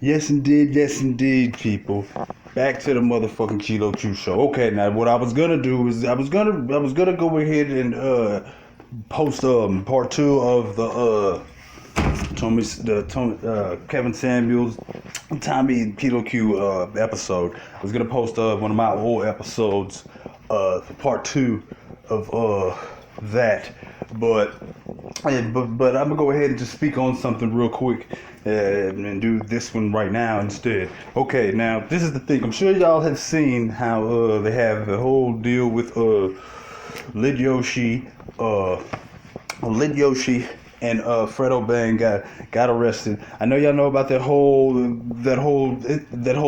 Yes, indeed, people. Back to the motherfucking Kilo Q show. Okay, now what I was gonna do is I was gonna go ahead and post part two of the Kevin Samuels, Tommy and Kilo Q episode. I was gonna post one of my old episodes for part two of that, but I'm gonna go ahead and just speak on something real quick and do this one right now instead. Okay, now this is the thing. I'm sure y'all have seen how they have the whole deal with Lid Yoshi and Fredo Bang got arrested. I know y'all know about that whole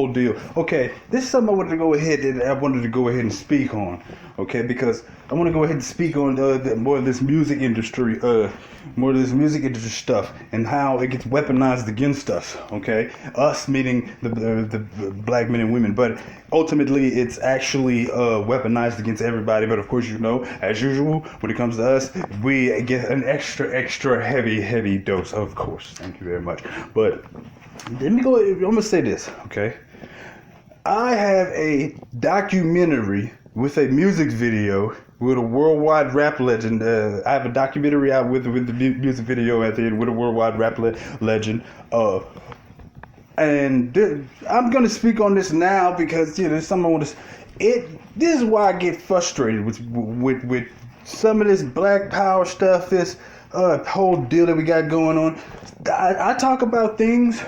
deal. Okay, this is something I wanted to go ahead and speak on. Okay, because I want to go ahead and speak on more of this music industry, stuff, and how it gets weaponized against us. Okay, us meaning the black men and women, but ultimately it's actually weaponized against everybody. But of course, as usual, when it comes to us, we get an extra heavy dose. Of course, thank you very much. But let me go. I'm gonna say this. Okay, I have a documentary with a music video with a worldwide rap legend. I have a documentary out with the music video at the end with a worldwide rap legend. And I'm gonna speak on this now because there's something I want to. This is why I get frustrated with some of this Black Power stuff. This whole deal that we got going on. I talk about things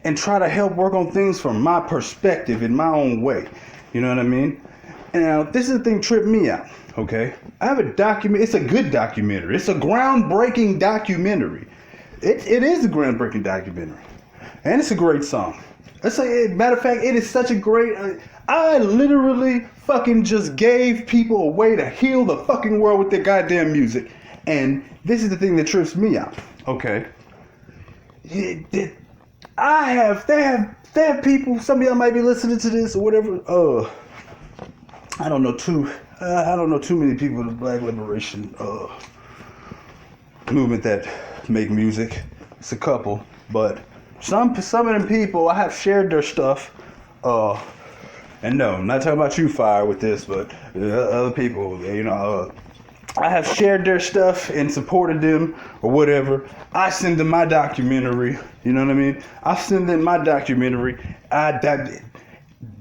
and try to help work on things from my perspective in my own way. You know what I mean? And now this is the thing tripped me out. Okay, I have a document. It's a good documentary. It's a groundbreaking documentary. It is a groundbreaking documentary, and it's a great song. Matter of fact, it is such a great. I literally fucking just gave people a way to heal the fucking world with their goddamn music, and this is the thing that trips me out. Okay, they have people. Some of y'all might be listening to this or whatever. I don't know too many people in the Black Liberation movement that make music. It's a couple, but some of them people I have shared their stuff. And no, I'm not talking about you, Fire, with this, but other people. I have shared their stuff and supported them or whatever. I send them my documentary. You know what I mean? I send them my documentary.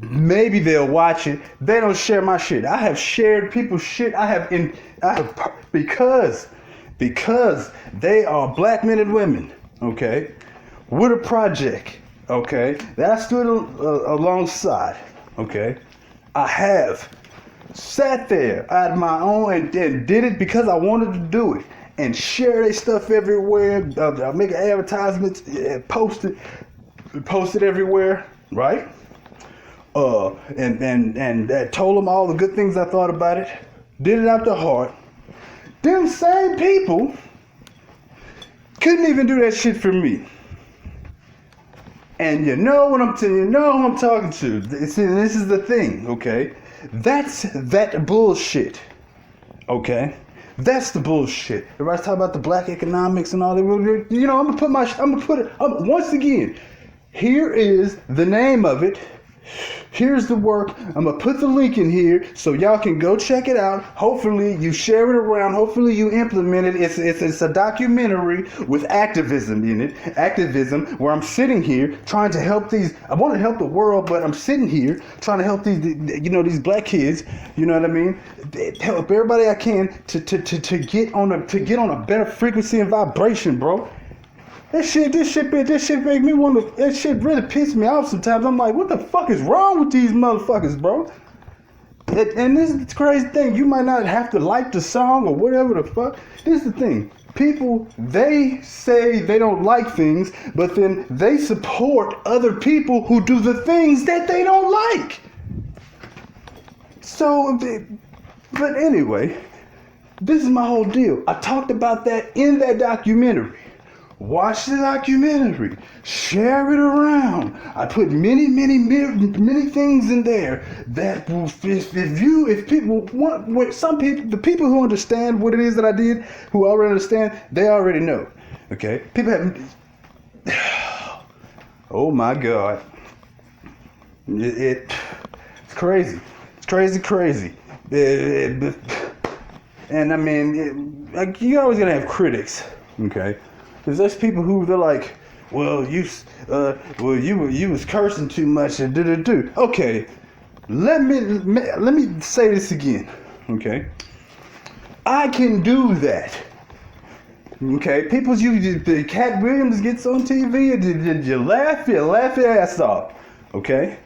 Maybe they'll watch it. They don't share my shit. I have shared people's shit. Because they are black men and women. Okay, with a project. Okay, that I stood alongside. Okay, I have sat there at my own and did it because I wanted to do it and share their stuff everywhere. Make advertisements, post it everywhere, right? And told them all the good things I thought about it. Did it out the heart. Them same people couldn't even do that shit for me. And you know who I'm talking to. This is the thing, okay? That's that bullshit. Okay? That's the bullshit. Everybody's talking about the black economics and all that. Once again, here is the name of it. Here's the work. I'm going to put the link in here so y'all can go check it out. Hopefully you share it around. Hopefully you implement it. It's a documentary with activism in it. Activism where I'm sitting here trying to help I want to help the world, but I'm sitting here trying to help these black kids. You know what I mean? Help everybody I can to get on a better frequency and vibration, bro. This shit make me want to. That shit really pisses me off sometimes. I'm like, what the fuck is wrong with these motherfuckers, bro? And this is the crazy thing. You might not have to like the song or whatever the fuck. This is the thing. People, they say they don't like things, but then they support other people who do the things that they don't like. So, but anyway, this is my whole deal. I talked about that in that documentary. Watch the documentary. Share it around. I put many things in there that will, if people want, the people who understand what it is that I did, who already understand, they already know. Okay? People have, Oh my God. It's crazy. It's crazy. And I mean, like, you're always gonna have critics, okay? Because there's people who they're like, well, you was cursing too much and do. Okay, let me say this again, okay? I can do that. Okay, the Cat Williams gets on TV and you laugh your ass off. Okay?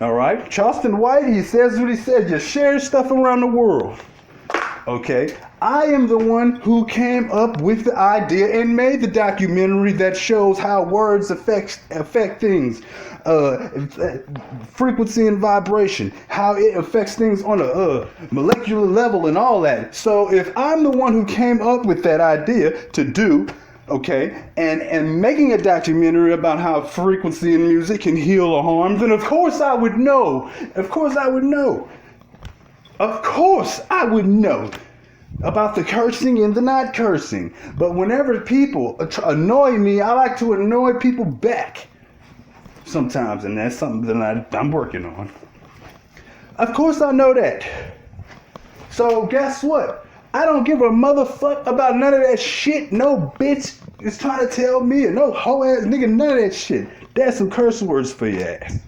Alright? Charleston White, he says what he said. You share stuff around the world. Okay? I am the one who came up with the idea and made the documentary that shows how words affect things. Frequency and vibration, how it affects things on a molecular level and all that. So if I'm the one who came up with that idea to do, okay, and making a documentary about how frequency in music can heal a harm, then of course I would know. Of course I would know about the cursing and the not cursing. But whenever people annoy me, I like to annoy people back. Sometimes, and that's something that I'm working on. Of course I know that. So guess what? I don't give a motherfuck about none of that shit. No bitch is trying to tell me, or no hoe ass nigga, none of that shit. That's some curse words for your ass.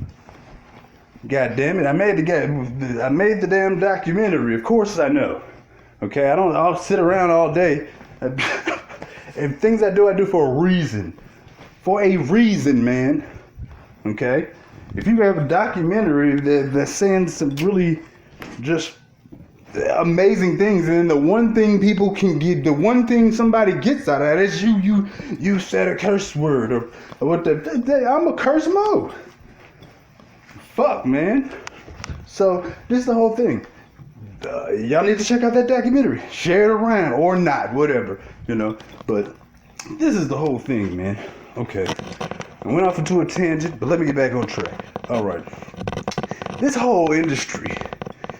God damn it, I made the damn documentary. Of course I know. Okay, I'll sit around all day. And things I do for a reason. For a reason, man. Okay? If you have a documentary that's saying some really just amazing things, and then the one thing people can get, the one thing somebody gets out of that is you said a curse word or what I'm a curse mode. Fuck, man. So this is the whole thing. Y'all need to check out that documentary. Share it around or not, whatever, you know. But this is the whole thing, man. Okay. I went off into a tangent, but let me get back on track. All right. This whole industry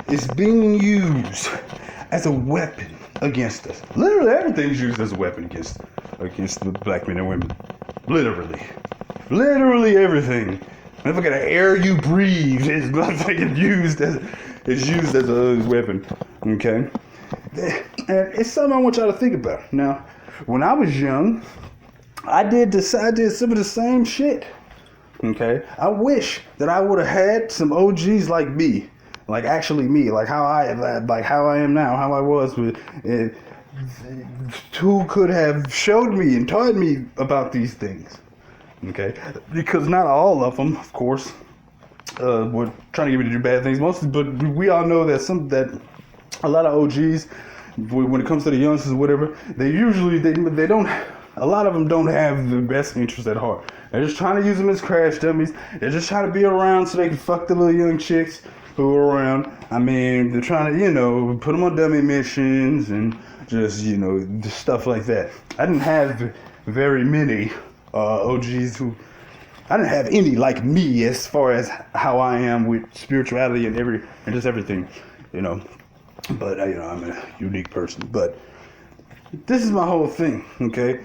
is being used as a weapon against us. Literally everything's used as a weapon against the black men and women. Literally everything. Motherfucker, the air you breathe is motherfucking used as a weapon. Okay? And it's something I want y'all to think about. Now, when I was young, I did some of the same shit. Okay? I wish that I would have had some OGs like me. Like actually me, like how I am now, how I was with who could have showed me and taught me about these things. Okay? Because not all of them, of course, were trying to get me to do bad things mostly, but we all know that a lot of OGs, when it comes to the youngsters or whatever, they don't, a lot of them don't have the best interest at heart. They're just trying to use them as crash dummies. They're just trying to be around so they can fuck the little young chicks who are around. I mean, they're trying to, put them on dummy missions and just, stuff like that. I didn't have very many OGs I didn't have any like me as far as how I am with spirituality and just everything, But, I'm a unique person. But this is my whole thing, okay?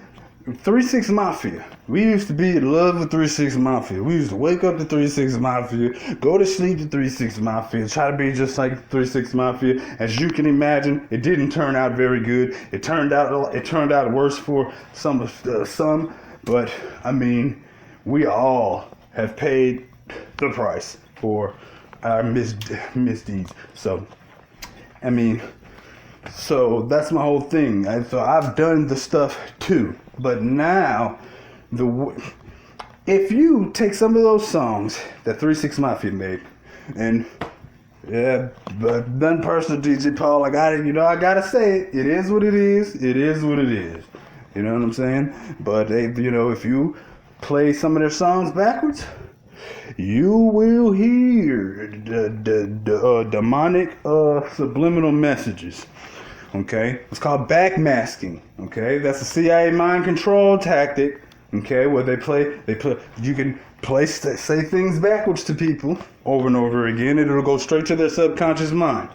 3-6 Mafia. We used to be in love with 3-6 Mafia. We used to wake up to 3-6 Mafia, go to sleep to 3-6 Mafia, try to be just like 3-6 Mafia. As you can imagine, it didn't turn out very good. It turned out worse for some, but I mean, we all have paid the price for our misdeeds. So, I mean, so that's my whole thing. So I've done the stuff too. But now, if you take some of those songs that 3-6 Mafia made, and but none personal, DJ Paul, I gotta say it. It is what it is. It is what it is. You know what I'm saying? But if you play some of their songs backwards, you will hear the demonic subliminal messages. Okay, it's called backmasking. Okay, that's a CIA mind control tactic. Okay, where you can say things backwards to people over and over again, and it'll go straight to their subconscious mind.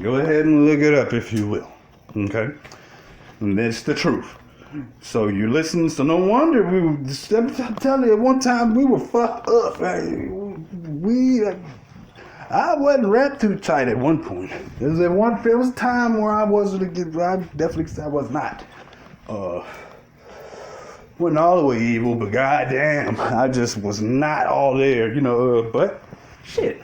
Go ahead and look it up if you will. Okay, and that's the truth. So you listen. So no wonder I'm telling you, at one time we were fucked up. I wasn't wrapped too tight at one point. There was a time where I wasn't. I was not. Wasn't all the way evil, but goddamn, I just was not all there, but shit.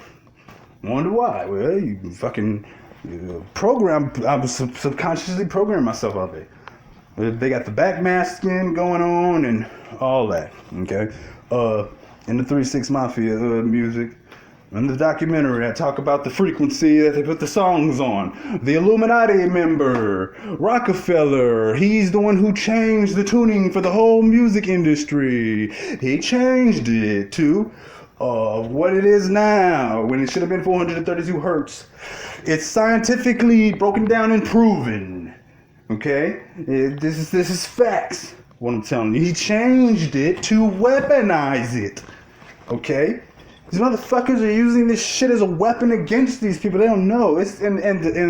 Wonder why? Well, you fucking I was subconsciously programming myself out there. They got the backmasking going on and all that. Okay, in the 3-6 Mafia music. In the documentary, I talk about the frequency that they put the songs on. The Illuminati member, Rockefeller, he's the one who changed the tuning for the whole music industry. He changed it to what it is now, when it should have been 432 hertz. It's scientifically broken down and proven. Okay? This is facts, what I'm telling you. He changed it to weaponize it. Okay? These motherfuckers are using this shit as a weapon against these people. They don't know. And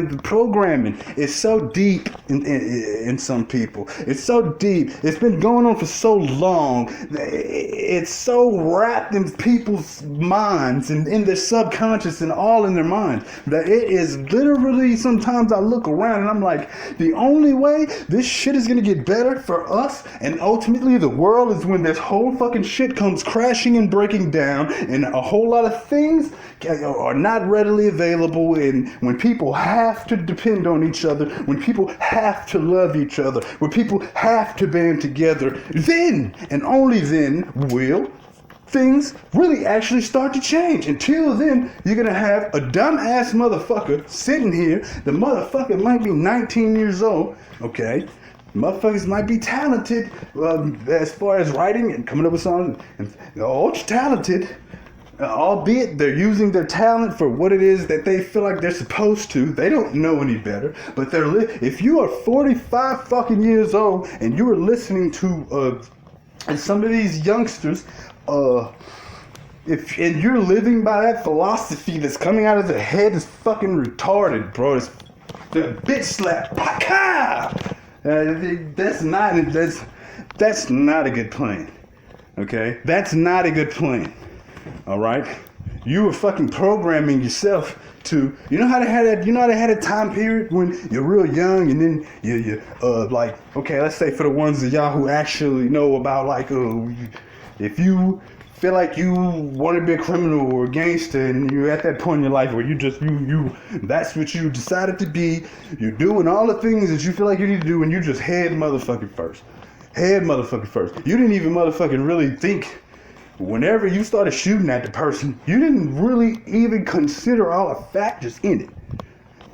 the programming is so deep in some people. It's so deep. It's been going on for so long. It's so wrapped in people's minds and in their subconscious and all in their minds that it is literally, sometimes I look around and I'm like, the only way this shit is going to get better for us and ultimately the world is when this whole fucking shit comes crashing and breaking down and a whole lot of things are not readily available, and when people have to depend on each other, when people have to love each other, when people have to band together, then and only then will things really actually start to change. Until then, you're gonna have a dumbass motherfucker sitting here. The motherfucker might be 19 years old, okay? Motherfuckers might be talented as far as writing and coming up with songs, and ultra talented. Albeit they're using their talent for what it is that they feel like they're supposed to. They don't know any better. But if you are 45 fucking years old and you are listening to some of these youngsters, and you're living by that philosophy that's coming out of their head, is fucking retarded, bro. It's the bitch slap. That's not a good plan. Okay, that's not a good plan. All right, you were fucking programming yourself to, you know how they had a time period when you're real young, and then you like, okay, let's say for the ones of y'all who actually know about, like, if you feel like you want to be a criminal or a gangster, and you're at that point in your life where you that's what you decided to be, you're doing all the things that you feel like you need to do, and you just head motherfucking first. You didn't even motherfucking really think. Whenever you started shooting at the person, you didn't really even consider all the factors in it.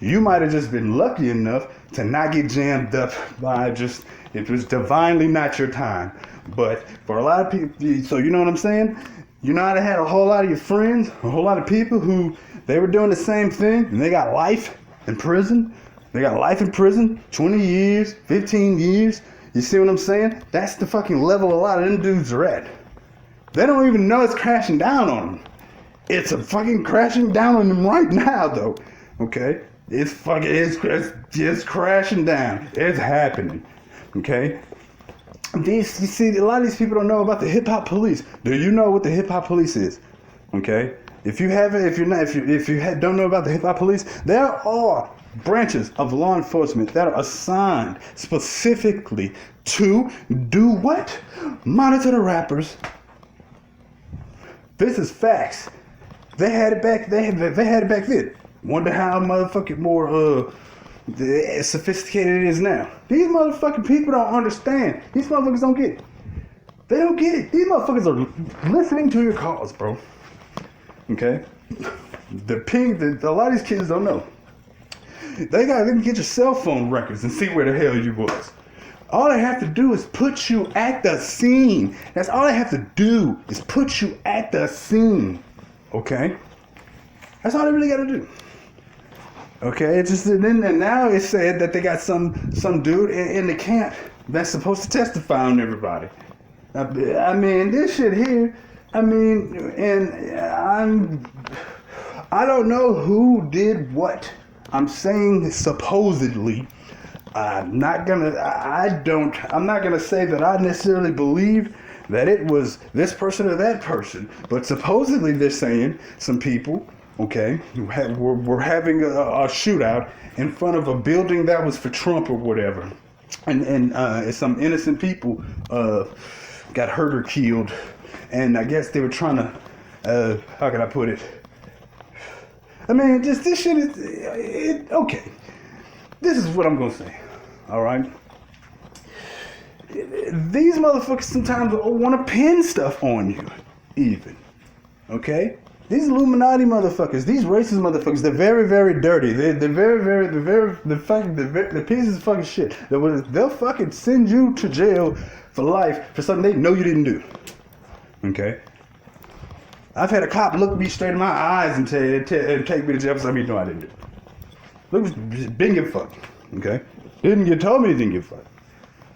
You might have just been lucky enough to not get jammed up by it was divinely not your time. But for a lot of people, so you know what I'm saying? You know how to had a whole lot of your friends, a whole lot of people who, they were doing the same thing, and they got life in prison. 20 years, 15 years. You see what I'm saying? That's the fucking level a lot of them dudes are at. They don't even know it's crashing down on them. It's a fucking crashing down on them right now, though. Okay? It's crashing down. It's happening. Okay? You see, a lot of these people don't know about the hip hop police. Do you know what the hip hop police is? Okay? If you don't know about the hip hop police, there are branches of law enforcement that are assigned specifically to do what? Monitor the rappers. This is facts. They had it back. They had it back then. Wonder how motherfucking more sophisticated it is now. These motherfucking people don't understand. These motherfuckers don't get it. They don't get it. These motherfuckers are listening to your calls, bro. Okay. A lot of these kids don't know. They can get your cell phone records and see where the hell you was. All they have to do is put you at the scene. That's all they have to do, is put you at the scene. Okay? That's all they really got to do. Okay? It's just, and now it's said that they got some dude in the camp that's supposed to testify on everybody. I mean, this shit here, I don't know who did what. I'm saying supposedly. I'm not gonna say that I necessarily believe that it was this person or that person, but supposedly they're saying some people, okay, were having a shootout in front of a building that was for Trump or whatever, and some innocent people got hurt or killed, and I guess they were trying to, how can I put it? I mean, just this shit is okay. This is what I'm gonna say. All right. These motherfuckers sometimes want to pin stuff on you, even. Okay? These Illuminati motherfuckers, these racist motherfuckers, they're very, very dirty. They're pieces of fucking shit. They'll fucking send you to jail for life for something they know you didn't do. Okay? I've had a cop look me straight in my eyes and take me to jail for something you know I didn't do. Look, didn't give a fuck. Okay? Told me he didn't give a fuck.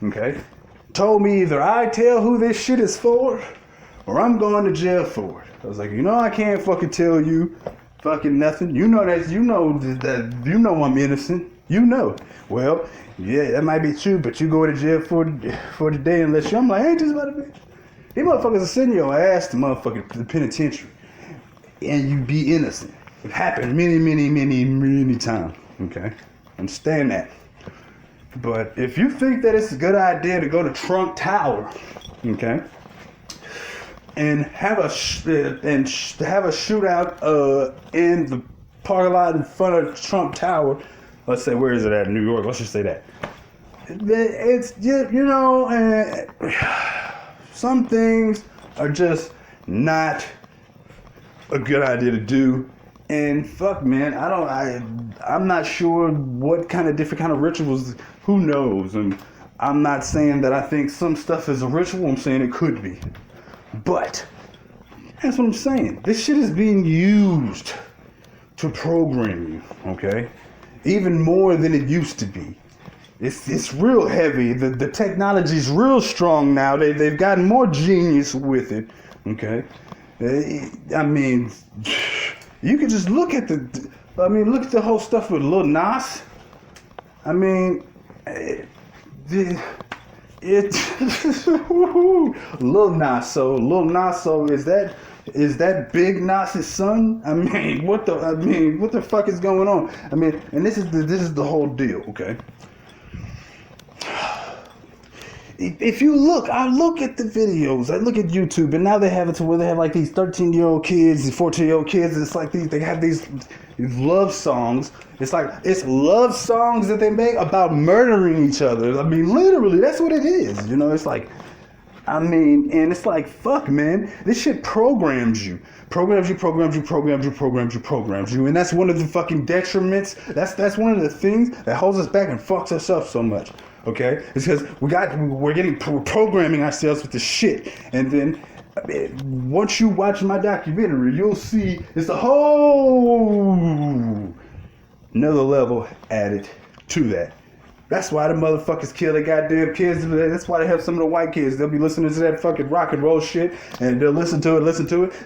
Okay? Told me either I tell who this shit is for or I'm going to jail for it. I was like, I can't fucking tell you fucking nothing. You know that I'm innocent. You know. Well, yeah, that might be true, but you go to jail for the day unless I'm like, ain't this about a bitch? These motherfuckers are sending your ass to the penitentiary and you be innocent. It happened many times. Okay? Understand that. But if you think that it's a good idea to go to Trump Tower, okay, and have a shootout in the parking lot in front of Trump Tower, let's say, where is it at? New York. Let's just say that. It's some things are just not a good idea to do. And fuck, man, I'm not sure what different kind of rituals. Who knows? And I'm not saying that I think some stuff is a ritual. I'm saying it could be. But that's what I'm saying. This shit is being used to program you. Okay, even more than it used to be. It's real heavy. The technology's real strong now. They've gotten more genius with it. Okay, I mean. You can just look at the whole stuff with Lil Nas. I mean, Lil Nas. So Lil Nas. So is that Big Nas's son? I mean, what the fuck is going on? I mean, and this is the whole deal. Okay. If you look, I look at the videos, I look at YouTube, and now they have it to where they have like these 13-year-old kids, these 14-year-old kids, and it's like they have these love songs. It's like, it's love songs that they make about murdering each other. I mean, literally, that's what it is. It's like, and it's like, fuck, man, this shit programs you. Programs you, and that's one of the fucking detriments. That's one of the things that holds us back and fucks us up so much. Okay, it's because we're programming ourselves with this shit, and then once you watch my documentary, you'll see it's a whole another level added to that. That's why the motherfuckers kill their goddamn kids. That's why they have some of the white kids. They'll be listening to that fucking rock and roll shit, and they'll listen to it.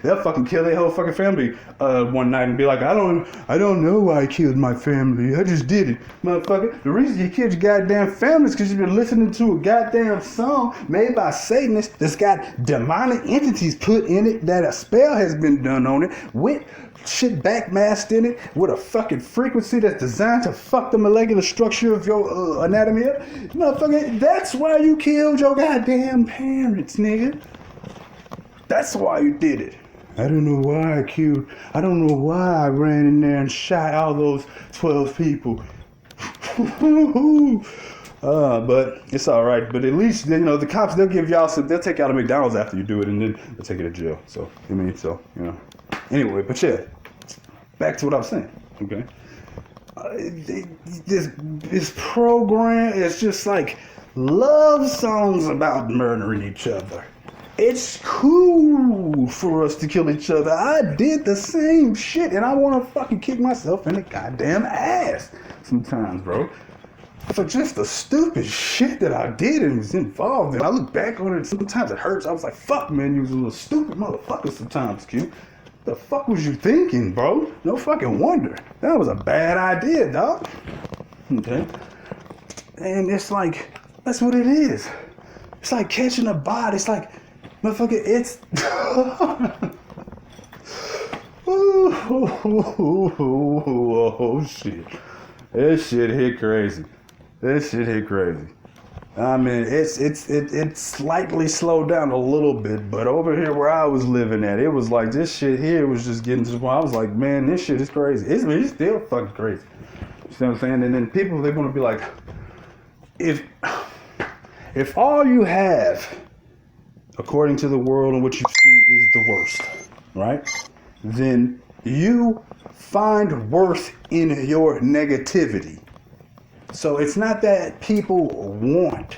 They'll fucking kill their whole fucking family one night and be like, I don't know why I killed my family. I just did it, motherfucker. The reason you killed your goddamn family is because you've been listening to a goddamn song made by Satanists that's got demonic entities put in it, that a spell has been done on it with shit backmasked in it, with a fucking frequency that's designed to fuck the molecular structure of your anatomy up. Motherfucker, that's why you killed your goddamn parents, nigga. That's why you did it. I don't know why I ran in there and shot all those 12 people. But it's all right. But at least, the cops, they'll take you out of McDonald's after you do it, and then they'll take you to jail. So, Anyway, but yeah, back to what I was saying, okay? This program is just like love songs about murdering each other. It's cool for us to kill each other. I did the same shit, and I want to fucking kick myself in the goddamn ass sometimes, bro. For just the stupid shit that I did and was involved in. I look back on it, sometimes it hurts. I was like, fuck, man, you was a little stupid motherfucker sometimes, Q. The fuck was you thinking, bro? No fucking wonder. That was a bad idea, dog. Okay. And it's like, that's what it is. It's like catching a bot. It's like, motherfucker, it's... oh, shit. That shit hit crazy. I mean, it's slightly slowed down a little bit, but over here where I was living at, it was like this shit here was just getting to the point. I was like, man, this shit is crazy. It's still fucking crazy. You know what I'm saying? And then people, they want to be like, if all you have, according to the world and what you see, is the worst, right? Then you find worth in your negativity. So it's not that people want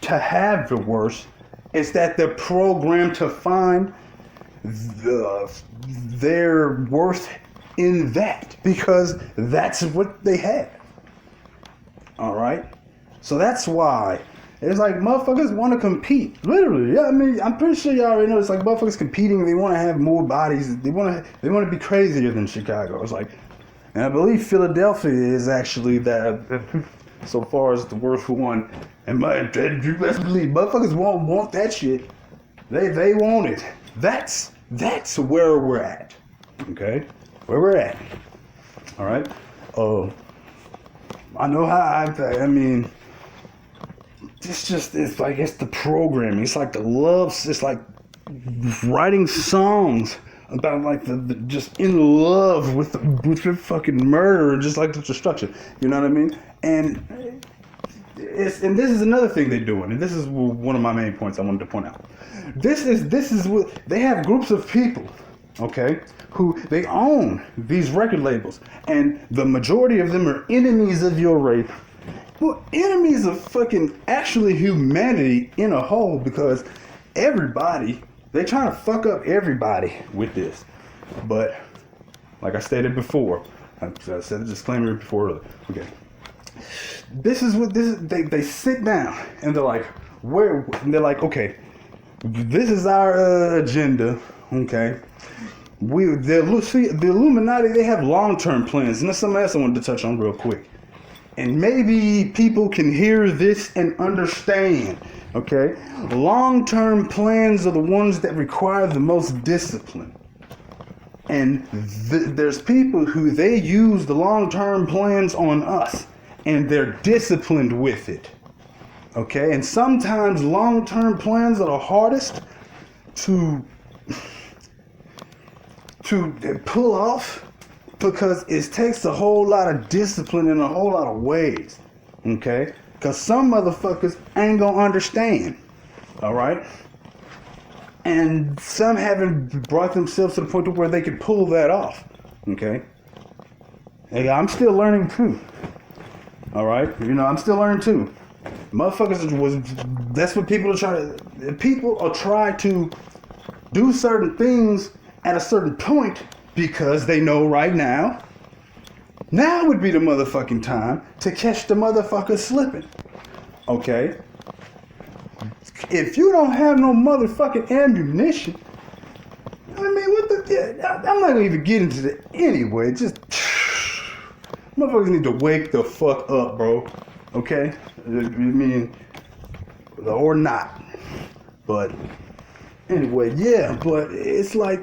to have the worst, it's that they're programmed to find their worth in that, because that's what they have. All right? So that's why it's like motherfuckers want to compete. Literally, yeah. I mean, I'm pretty sure y'all already know. It's like motherfuckers competing. They want to have more bodies. They want to be crazier than Chicago. It's like, and I believe Philadelphia is actually that so far as the worst one. And you best believe motherfuckers want that shit. They want it. That's where we're at. Okay, where we're at. All right. I know how I mean. It's like, it's the programming. It's like the loves. It's like writing songs about like the just in love with the fucking murder and just like the destruction. You know what I mean? And this is another thing they're doing. And this is one of my main points I wanted to point out. This is what they have, groups of people, okay, who they own these record labels, and the majority of them are enemies of your race. Well, enemies of fucking actually humanity in a whole, because everybody, they're trying to fuck up everybody with this. But like I stated before, I said a disclaimer before earlier. Okay, this is what this is. They sit down and they're like, okay, this is our agenda. Okay, the Illuminati, they have long-term plans, and that's something else I wanted to touch on real quick. And maybe people can hear this and understand, okay? Long-term plans are the ones that require the most discipline. And there's people who they use the long-term plans on us, and they're disciplined with it, okay? And sometimes long-term plans are the hardest to pull off, because it takes a whole lot of discipline in a whole lot of ways, okay? Because some motherfuckers ain't gonna understand, all right? And some haven't brought themselves to the point to where they could pull that off, okay? Hey, I'm still learning too, all right? You know, I'm still learning too. That's what people are trying to do certain things at a certain point, because they know right now would be the motherfucking time to catch the motherfucker slipping. Okay? If you don't have no motherfucking ammunition, I mean, I'm not gonna even get into that anyway. Just, motherfuckers need to wake the fuck up, bro. Okay? I mean, or not. But, anyway, yeah, but it's like,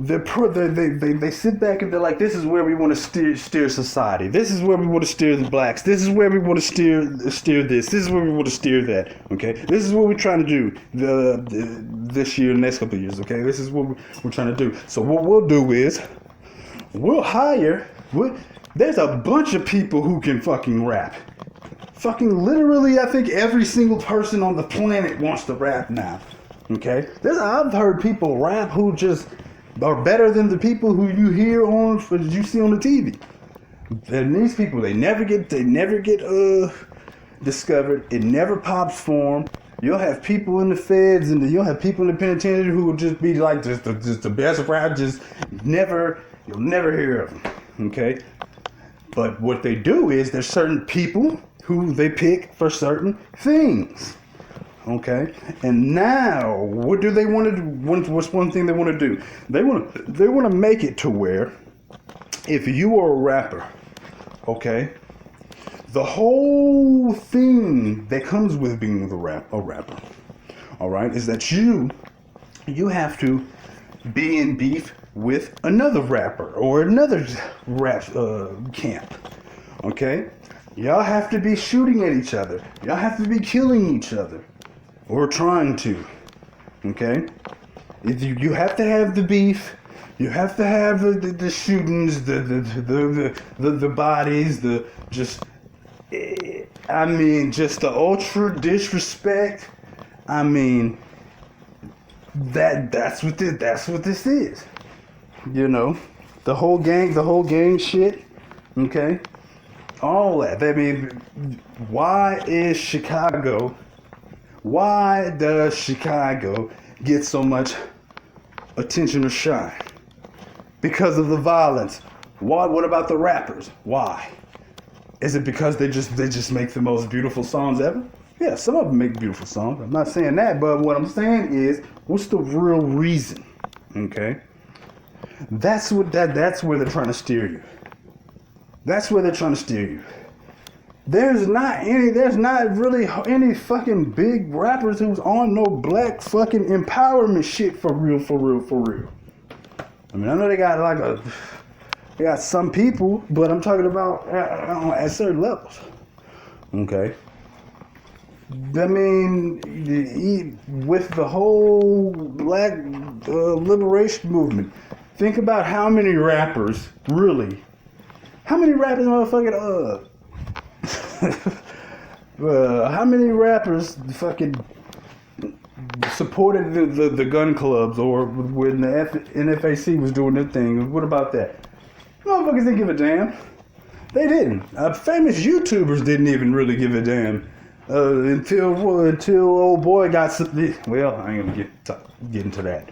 they sit back and they're like, this is where we want to steer society. This is where we want to steer the blacks. This is where we want to steer this. This is where we want to steer that. Okay, this is what we're trying to do this year, next couple of years. Okay, this is what we're trying to do. So what we'll do is we'll hire. There's a bunch of people who can fucking rap. Fucking literally, I think every single person on the planet wants to rap now. Okay, I've heard people rap who just are better than the people who you hear you see on the TV. And these people, they never get discovered. It never pops for them. You'll have people in the feds and you'll have people in the penitentiary who will just be like just the best rap. You'll never hear of them. Okay, but what they do is there's certain people who they pick for certain things. Okay, and now what do they want to do? What's one thing they want to do? They want to make it to where if you are a rapper, Okay? The whole thing that comes with being a rapper, all right, is that you have to be in beef with another rapper or another rap camp, okay? Y'all have to be shooting at each other. Y'all have to be killing each other, or trying to, okay? You have to have the beef. You have to have the shootings, the bodies, just the ultra disrespect. I mean, that's what this is. You know, the whole gang shit. Okay, all that. I mean, why does Chicago get so much attention or shine? Because of the violence. What about the rappers? Why? Is it because they just make the most beautiful songs ever? Yeah, some of them make beautiful songs. I'm not saying that, but what I'm saying is, what's the real reason? Okay? That's where they're trying to steer you. That's where they're trying to steer you. There's not really any fucking big rappers who's on no black fucking empowerment shit for real. I mean, I know they got some people, but I'm talking about at certain levels. Okay. I mean, with the whole black liberation movement, think about how many rappers motherfucking how many rappers fucking supported the gun clubs, or when the NFAC was doing their thing? What about that? Motherfuckers didn't give a damn. They didn't. Famous YouTubers didn't even really give a damn until old boy got some. Well, I ain't gonna get into that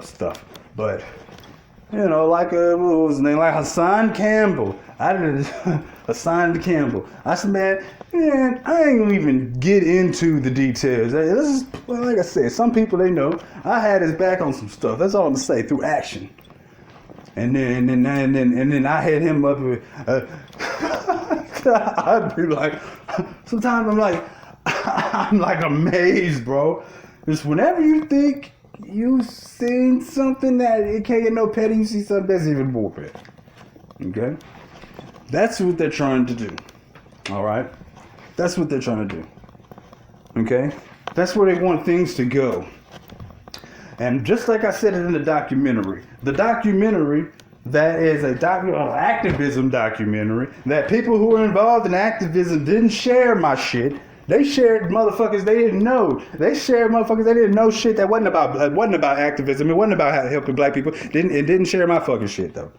stuff, but you know, like what was his name? Like Hassan Campbell. Hassan Campbell. I said, man, I ain't gonna even get into the details. This is, like I said, some people, they know I had his back on some stuff. That's all I'm gonna say, through action. And then I hit him up with. I'd be like, sometimes I'm like amazed, bro. Just whenever you think you seen something that it can't get no petty, you see something that's even more petty. Okay? That's what they're trying to do. All right? That's what they're trying to do. Okay? That's where they want things to go. And just like I said it in the documentary that is activism documentary, that people who were involved in activism didn't share my shit. They shared motherfuckers they didn't know. They shared motherfuckers they didn't know shit that wasn't about activism. It wasn't about helping black people. It didn't share my fucking shit though.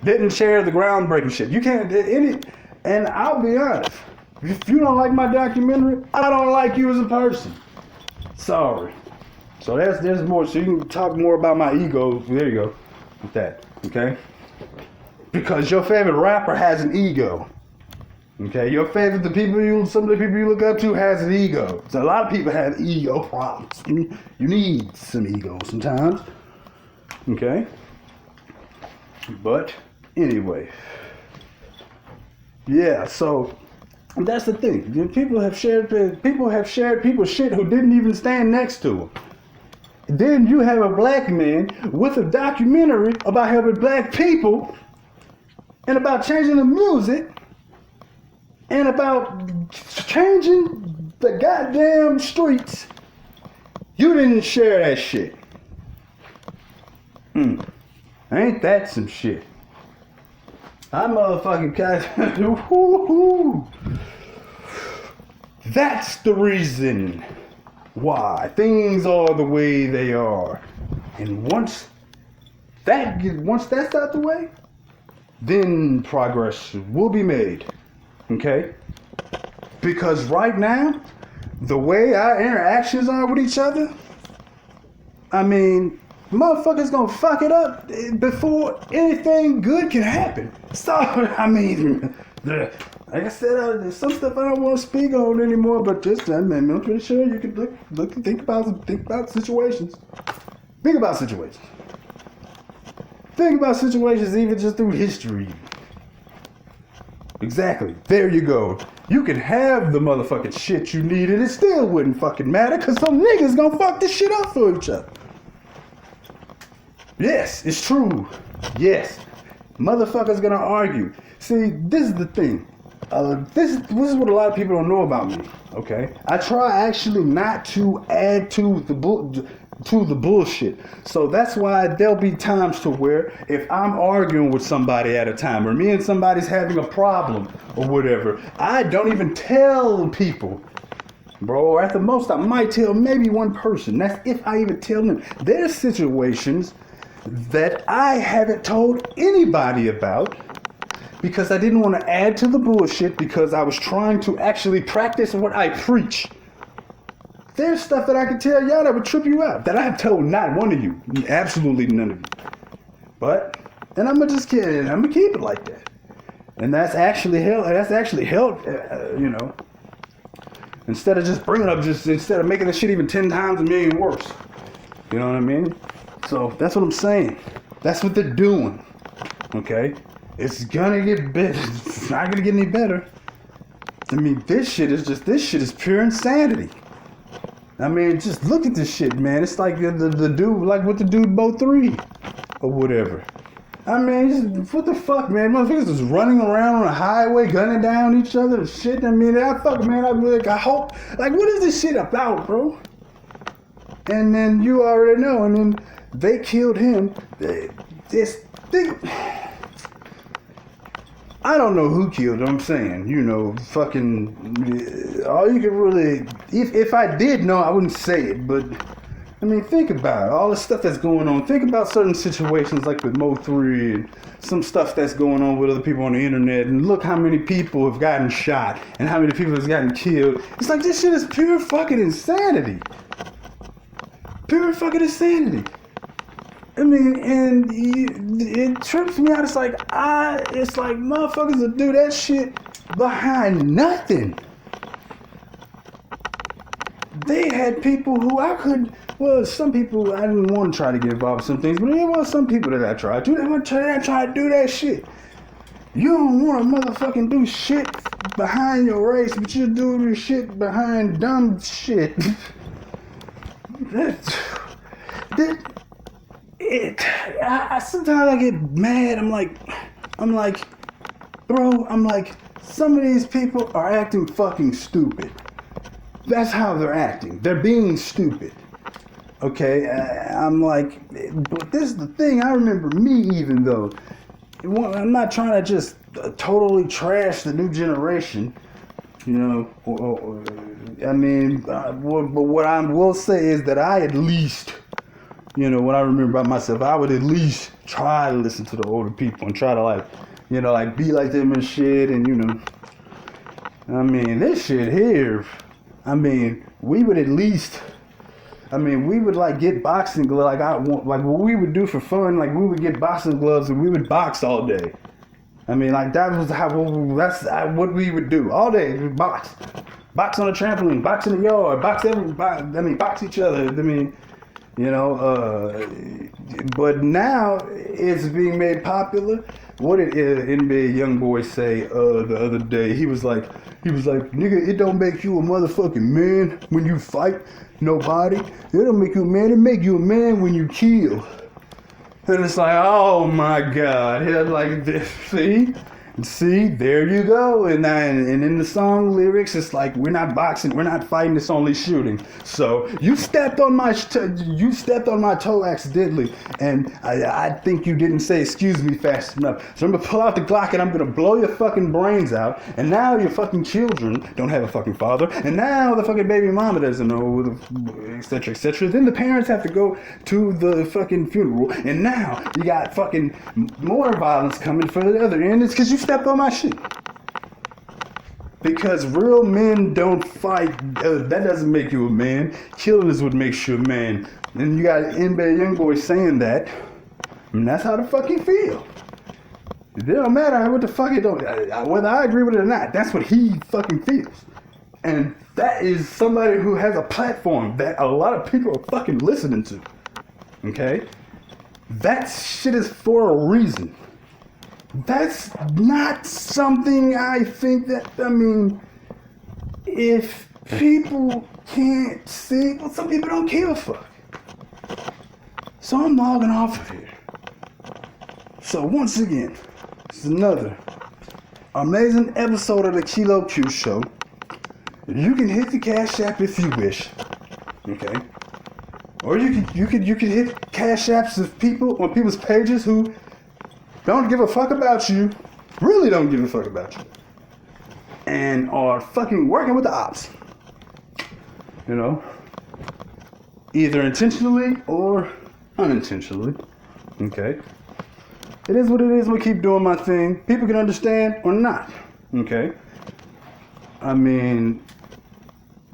Didn't share the groundbreaking shit. You can't and I'll be honest. If you don't like my documentary, I don't like you as a person. Sorry. So there's more. So you can talk more about my ego. There you go. With that. Okay? Because your favorite rapper has an ego. Okay? Some of the people you look up to has an ego. So a lot of people have ego problems. You need some ego sometimes. Okay? But anyway. Yeah, so that's the thing. People have shared people's shit who didn't even stand next to them. Then you have a black man with a documentary about helping black people and about changing the music and about changing the goddamn streets. You didn't share that shit. Ain't that some shit? I motherfucking That's the reason why things are the way they are. And once that's out the way, then progress will be made. Okay? Because right now, the way our interactions are with each other, I mean, motherfuckers gonna fuck it up before anything good can happen. So, I mean, like I said, there's some stuff I don't want to speak on anymore, but just, I'm pretty sure you can look and think about situations. Think about situations. Think about situations even just through history. Exactly. There you go. You can have the motherfucking shit you need and it still wouldn't fucking matter because some niggas gonna fuck this shit up for each other. Yes, it's true. Yes. Motherfuckers gonna argue. See, this is the thing. This is what a lot of people don't know about me. Okay, I try actually not to add to the bullshit. So that's why there'll be times to where if I'm arguing with somebody at a time, or me and somebody's having a problem or whatever, I don't even tell people. Bro, or at the most I might tell maybe one person. That's if I even tell them. There's situations that I haven't told anybody about because I didn't want to add to the bullshit because I was trying to actually practice what I preach. There's stuff that I can tell y'all that would trip you out that I have told not one of you, absolutely none of you. But, and I'm just kidding, I'm gonna keep it like that. And that's actually helped, you know, instead of just bringing up, instead of making the shit even 10 times a million worse. You know what I mean? So that's what I'm saying. That's what they're doing. Okay? It's gonna get better. It's not gonna get any better. I mean, this shit is pure insanity. I mean, just look at this shit, man. It's like the dude, like with the dude Bo 3 or whatever. I mean, what the fuck, man? Motherfuckers just running around on a highway, gunning down each other and shit. I mean, I hope, like, what is this shit about, bro? And then you already know, and then they killed him. I don't know who killed him, I'm saying, you know, fucking, all you can really, if I did know, I wouldn't say it, but, I mean, think about it, all the stuff that's going on. Think about certain situations like with Mo 3 and some stuff that's going on with other people on the internet, and look how many people have gotten shot and how many people have gotten killed. It's like, this shit is pure fucking insanity. Pure fucking insanity. I mean, and it trips me out. It's like motherfuckers will do that shit behind nothing. They had people who some people I didn't want to try to get involved with some things, but there was some people that I tried to. They try to do that shit. You don't want to motherfucking do shit behind your race, but you do this shit behind dumb shit. Sometimes I get mad. I'm like, bro, some of these people are acting fucking stupid. That's how they're acting. They're being stupid. Okay, I'm like, but this is the thing. I remember me, even though I'm not trying to just totally trash the new generation, you know. I mean, but what I will say is that I at least, you know, when I remember about myself, I would at least try to listen to the older people and try to, like, you know, like be like them and shit. And, you know, I mean, this shit here, I mean, we would at least, I mean, we would like get boxing gloves, like what we would do for fun, like we would get boxing gloves and we would box all day. I mean, like that's what we would do all day. We box on a trampoline, box in the yard, box each other. I mean, you know, but now it's being made popular. What did NBA YoungBoy say the other day? He was like, nigga, it don't make you a motherfucking man when you fight nobody. It don't make you a man. It make you a man when you kill. And it's like, oh my God, like this, see, there you go. And in the song lyrics, it's like, we're not boxing, we're not fighting, it's only shooting. So you stepped on my toe accidentally, and I think you didn't say excuse me fast enough. So I'm gonna pull out the Glock and I'm gonna blow your fucking brains out. And now your fucking children don't have a fucking father, and now the fucking baby mama doesn't know, etc., etc. Then the parents have to go to the fucking funeral, and now you got fucking more violence coming for the other end. It's because you stepped on my shit. Because real men don't fight. That doesn't make you a man. Killing is what makes you a man. And you got NBA YoungBoy saying that. I mean, that's how the fuck he feel. It don't matter what the fuck it don't. Whether I agree with it or not, that's what he fucking feels. And that is somebody who has a platform that a lot of people are fucking listening to. Okay? That shit is for a reason. That's not something I think that, I mean, if people can't see, well, some people don't give a fuck. So I'm logging off of here. So once again, this is another amazing episode of the Kilo Q Show. You can hit the Cash App if you wish, okay? Or you could hit Cash Apps of people on people's pages who don't give a fuck about you, really don't give a fuck about you, and are fucking working with the ops. You know, either intentionally or unintentionally. Okay, it is what it is. I'm gonna keep doing my thing. People can understand or not. Okay, I mean,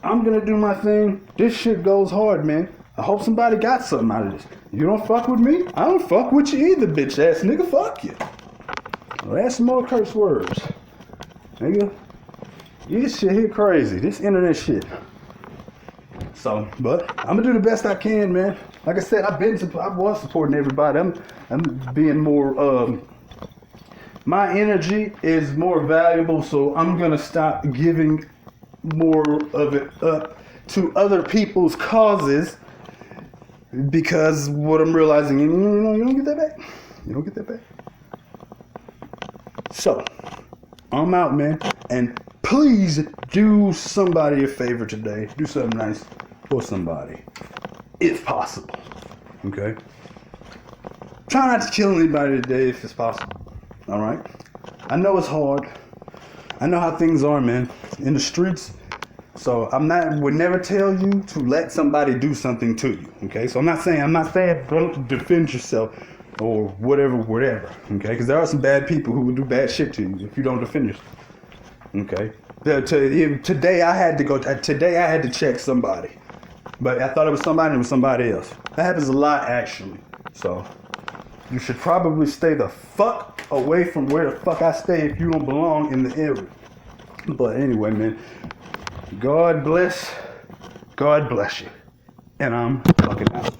I'm gonna do my thing. This shit goes hard, man. I hope somebody got something out of this. You don't fuck with me, I don't fuck with you either, bitch ass nigga. Fuck you. Well, that's some more curse words, nigga. This shit here crazy. This internet shit. So, but I'm gonna do the best I can, man. Like I said, I was supporting everybody. I'm being more. My energy is more valuable, so I'm gonna stop giving more of it up to other people's causes. Because what I'm realizing, you don't get that back. You don't get that back. So, I'm out, man. And please do somebody a favor today. Do something nice for somebody, if possible. Okay? Try not to kill anybody today if it's possible. Alright? I know it's hard. I know how things are, man. In the streets. So would never tell you to let somebody do something to you. Okay? So I'm not saying don't defend yourself or whatever. Okay? Because there are some bad people who will do bad shit to you if you don't defend yourself. Okay? Today I had to check somebody. But I thought it was somebody and it was somebody else. That happens a lot, actually. So you should probably stay the fuck away from where the fuck I stay if you don't belong in the area. But anyway, man. God bless you. And I'm fucking out.